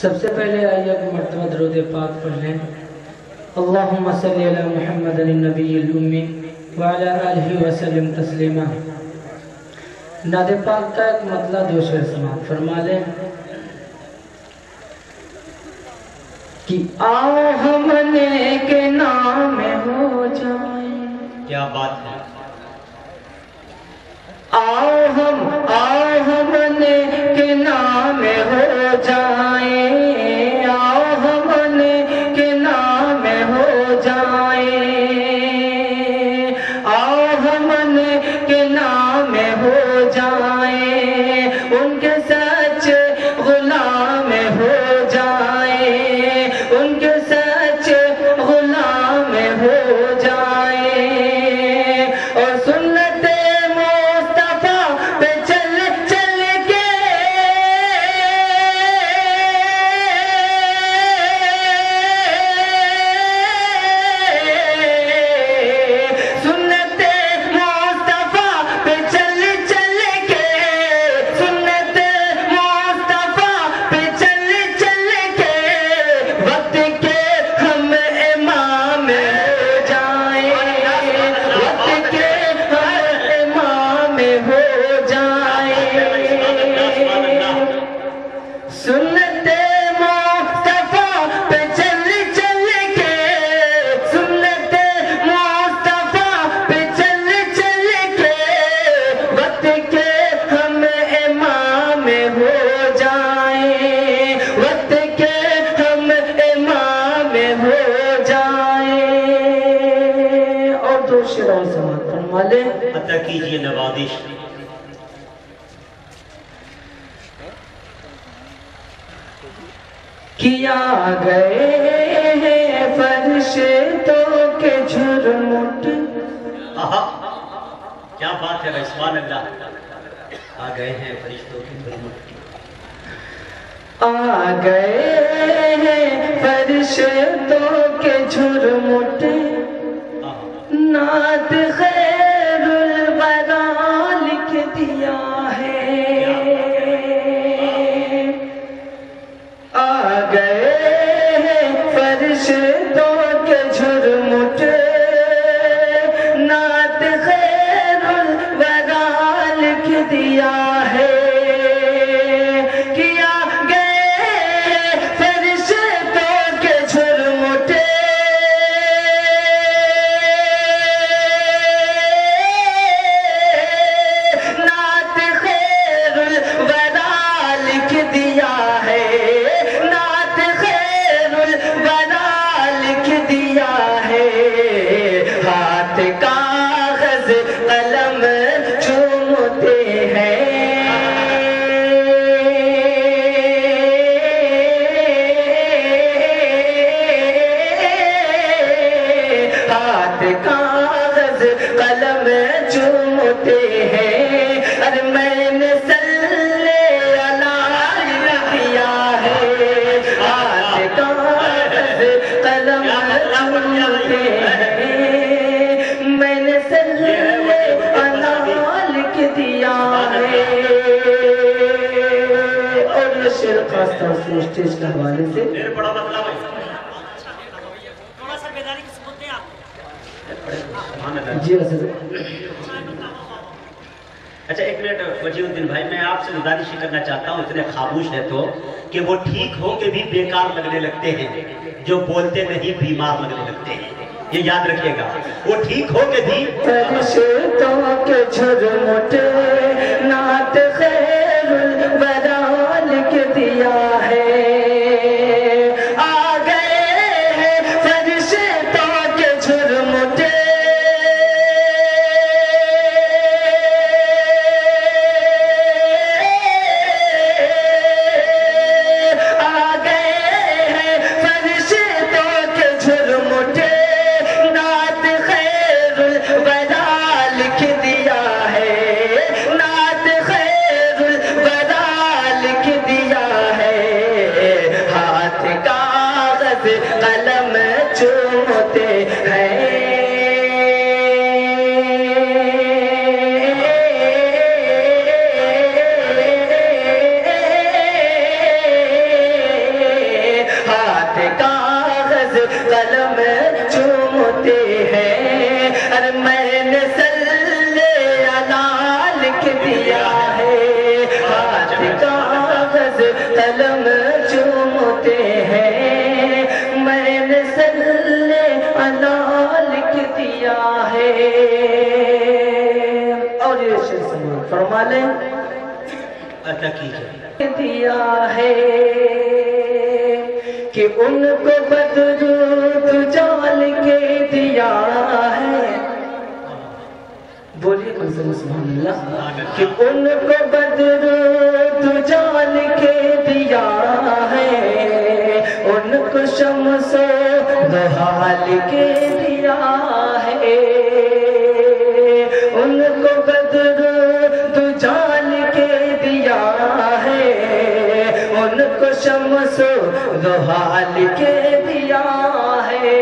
سب سے پہلے آئیے ایک مرتبہ درود پاک پڑھ لیں۔ اللہم صلی علی محمد النبی الامی وعلی آلہ وسلم تسلیما۔ نعت پاک کا ایک مطلع دو شعر سماعت فرما لیں کہ آؤ ہم نیک نام ہو جائیں۔ کیا بات ہے! آؤ ہم نیک نام ہو جائیں، آؤ ہم نیک نام ہو جائیں، آؤ ہم نیک نام ہو جائیں، ان کے سچ غلام ہو جائیں، ان کے سچ غلام ہو جائیں، اور سنت مصطفیٰ پہ چل چل کے سنت مصطفیٰ پہ چل چل کے سنت مصطفیٰ پہ چل چل کے وقت کے ہم امام ہو جائیں، وقت کے ہم امام ہو جائیں، سنت مصطفیٰ پہ چل چل کے سنت مصطفیٰ پہ چل چل کے وقت کے ہم امام ہو جائیں، وقت کے ہم امام ہو جائیں۔ اور دو شعر اور سماعت فرما لیں۔ عطا کیجئے نوازش۔ کیا گئے ہیں فرشتوں کے جھرمٹ، آہا! کیا بات ہے! سبحان اللہ! آ گئے ہیں فرشتوں کی خدمت۔ آ گئے ہیں فرشتوں کے جھرمٹ، نعت خیر الورا لکھ دیا ہے، آ گئے ہیں فرشتوں کے جھرمٹ، نعت خیر الورا لکھ دیا ہے، کیا گئے ہیں فرشتوں کے جھرمٹ، نعت خیر الورا لکھ دیا ہے، نعت خیر الورا لکھ دیا ہے، ہاتھ کاغذ قلم چومتے ہیں، ہاتھ کاغذ قلم چومتے ہیں، ارے میں نے صلی علی لکھ دیا ہے، ہاتھ کاغذ قلم چومتے ہیں، میں نے صلی علی لکھ دیا ہے۔ اور یہ شعر خاص طور سے اسٹیج کے حوالے سے میرے بڑا مطلب ہے۔ تھوڑا سا بیداری کی ثبوت دیں آپ۔ سبحان اللہ! جی حضرت۔ اچھا ایک منٹ وجیہ الدین بھائی، میں آپ سے گزارش کرنا چاہتا ہوں، اتنے خاموش ہے تو کہ وہ ٹھیک ہو کے بھی بیکار لگنے لگتے ہیں، جو بولتے نہیں بیمار لگنے لگتے ہیں، یہ یاد رکھیے گا۔ وہ ٹھیک ہو کے بھی فرشتوں کے جھرمٹ، نعت خیر الورا لکھ دیا ہے، آ گئے ہیں فرشتوں کے جھرمٹ، آ گئے ہیں فرشتوں کے جھرمٹ، نعت خیر الورا لکھ دیا ہے، دیا ہے ہاتھ کاغذ قلم چومتے ہیں میں نے صلی اللہ لکھ دیا ہے اور یہ شعر سمجھ فرما لیں عطا کیجئے دیا ہے کہ ان کو بدرود جال کے دیا ہے بولیے کم سے سبحان اللہ کہ ان کو بدرود جال کے دیا ہے ان کو شمس و ضحال کے دیا ہے ان کو بدرود جال کے دیا ہے ان کو شمس و ضحال کے دیا ہے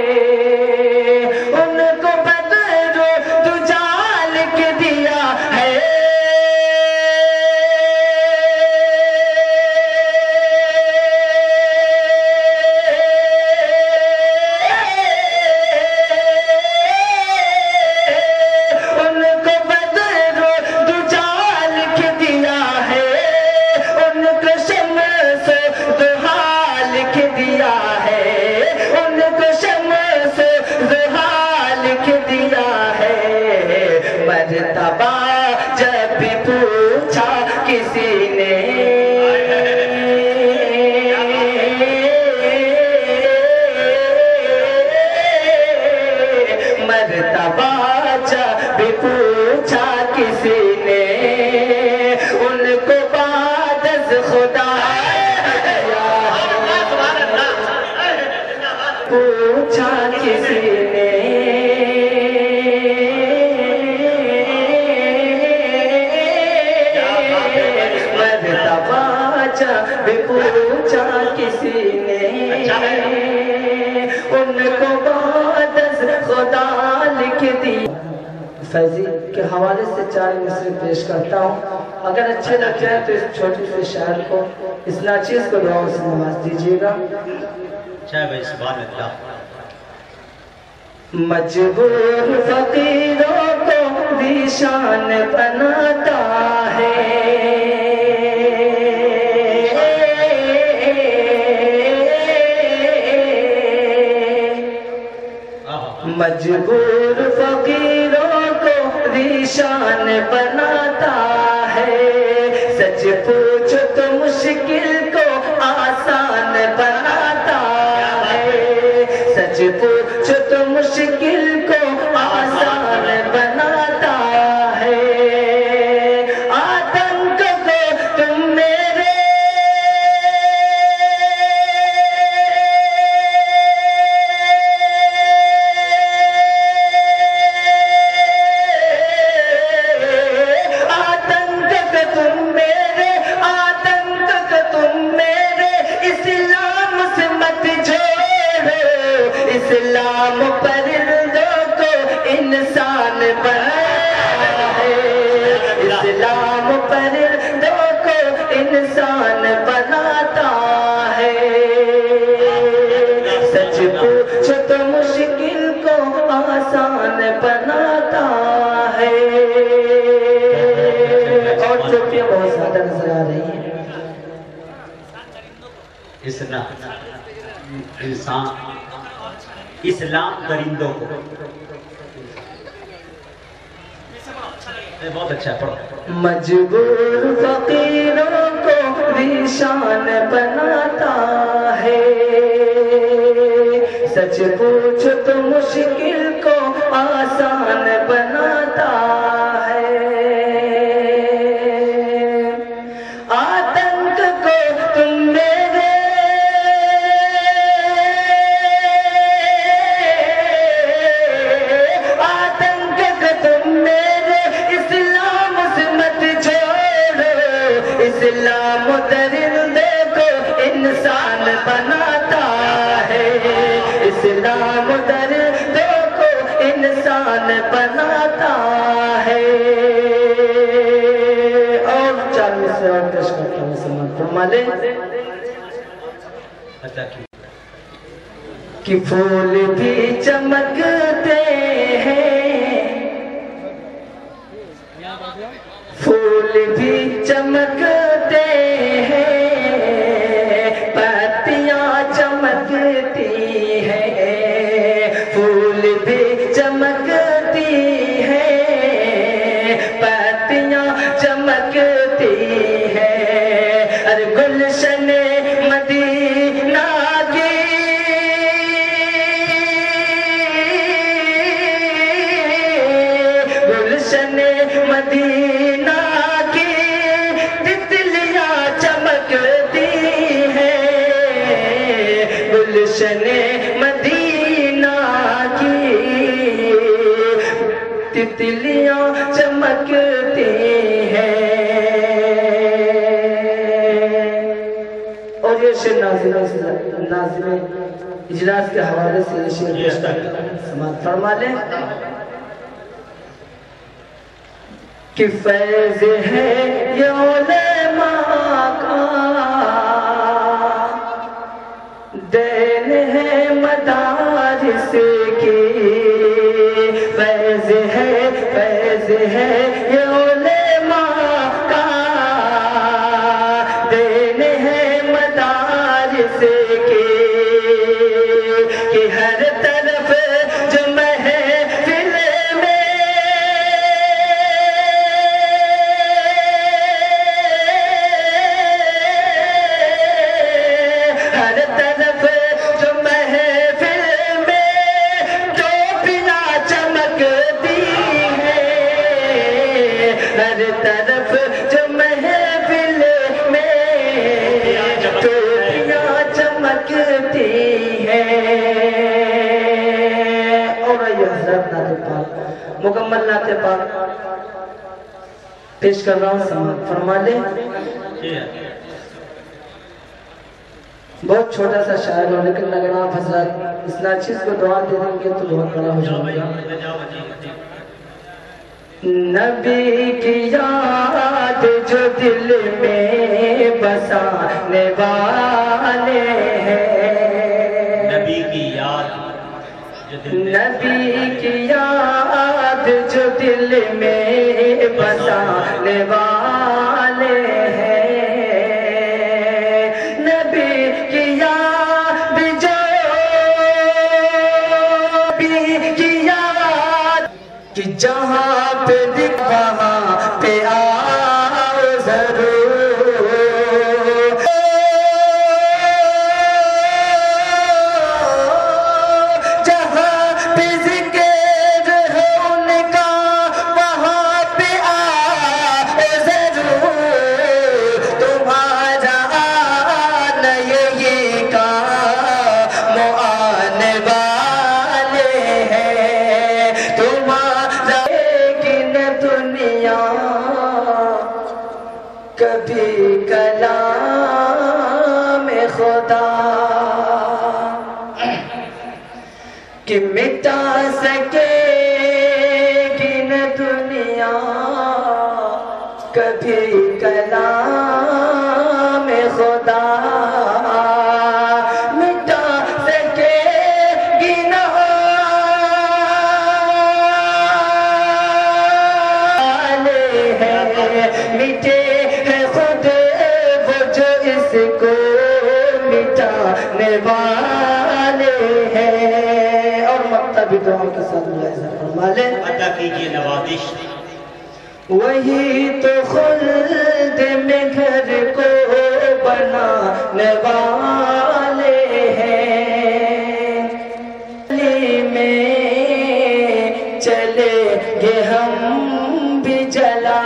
ان کو بدرود جال کے دیا ہے جب بھی پوچھا کسی نے مرتبہ جب بھی پوچھا کسی نے ان کو بعد از خدا پوچھا کسی نے بھی پوچھا کسی نے ان کو بعد از خدا لکھ دی فیضی کے حوالے سے 4 مصرے پیش کرتا ہوں اگر اچھے لگ جائے تو اس چھوٹی سے شاعر کو اس ناچیز کو دعاؤں سے نواز دیجیے گا چاہے بھائی سبحان اللہ مجبور فقیروں کو بھی شان بناتا ہے مجبور فقیروں کو ریشان بناتا ہے سچ پوچھو تو مشکل کو آسان بناتا ہے سچ پوچھو تو مشکل کو آسان بناتا ہے آتنک کو تم میرے اسلام پرندوں کو انسان بناتا ہے اسلام پرندوں کو انسان بناتا ہے سچ پوچھو تو مشکل کو آسان بناتا ہے اور چوٹیاں بہت زیادہ نظر آ رہی ہیں اسلام درندوں کو بہت اچھا پڑھو مجبور فقیروں کو ریشان بناتا ہے سچ پوچھو تو مشکل کو آسان بناتا ہے آتنک کو تم میرے اسلام درندے کو انسان بناتا ہے اسلام درندے کو انسان بناتا ہے اور 4 مصرے اور پیش کرتا ہوں سمجھ فرما لیں کہ پھول بھی چمکتے ہیں پھول بھی چمکتے ہیں پتیاں چمکتی ہیں پھول بھی چمکتی ہیں پتیاں چمکتی ہیں ارے گلشن مدینہ کی گلشن مدینہ کی تتلیاں چمکتی ہیں گلشن مدینہ کی تتلیاں چمکتی ہیں اور یہ شعر ناظم اجلاس کے حوالے سے یہ شعر پیش کرتا ہوں سماعت فرما لیں کہ فیض ہے یہ علماء کا دین ہے مدارس کی فیض ہے یہ علماء کا دین ہے مدارس کی کہ ہر طرف جو محفل میں ہر طرف جو محفل میں ٹوپیاں چمکتی ہیں ہر طرف جو محفل میں ٹوپیاں چمکتی ہیں اور یہ حضرت نعت پاک مکمل نعت پاک پیش کر رہا ہوں سماعت فرما لیں بہت چھوٹا سا شاعر ہو لیکن اگر آپ حضرات اس ناچیز کو دعا دے دیں گے تو بہت بڑا ہو جائے گا نبی کی یاد جو دل میں بسانے والے ہیں نبی کی یاد نبی کی یاد جو دل میں بسانے والے ہیں نبی کی یاد جو نبی کی یاد کہ جہاں پہ دکھ وہاں پہ آؤ ضرور جہاں پہ ذکر ہے ان کا وہاں پہ آؤ ضرور تمہارا آنا یہی کام آنے والے ہیں تمہارا لیکن دنیا کبھی کلام خدا کہ مٹا سکے گی نہ دنیا کبھی کلام خدا مٹا سکے گی نہ مٹے ہیں خود وہ جو اس کو مٹانے والے ہیں اور مقطع بھی دعا کے ساتھ ملاحظہ فرما لیں عطا کیجئے نوازش وہی تو خلد میں گھر کو بنانے والے ہیں علی میں چلے گے ہم بھی جلا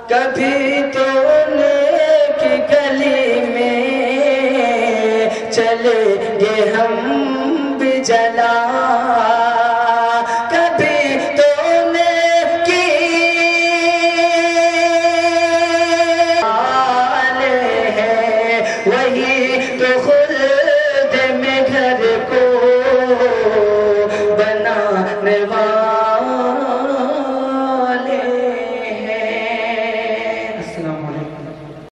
کبھی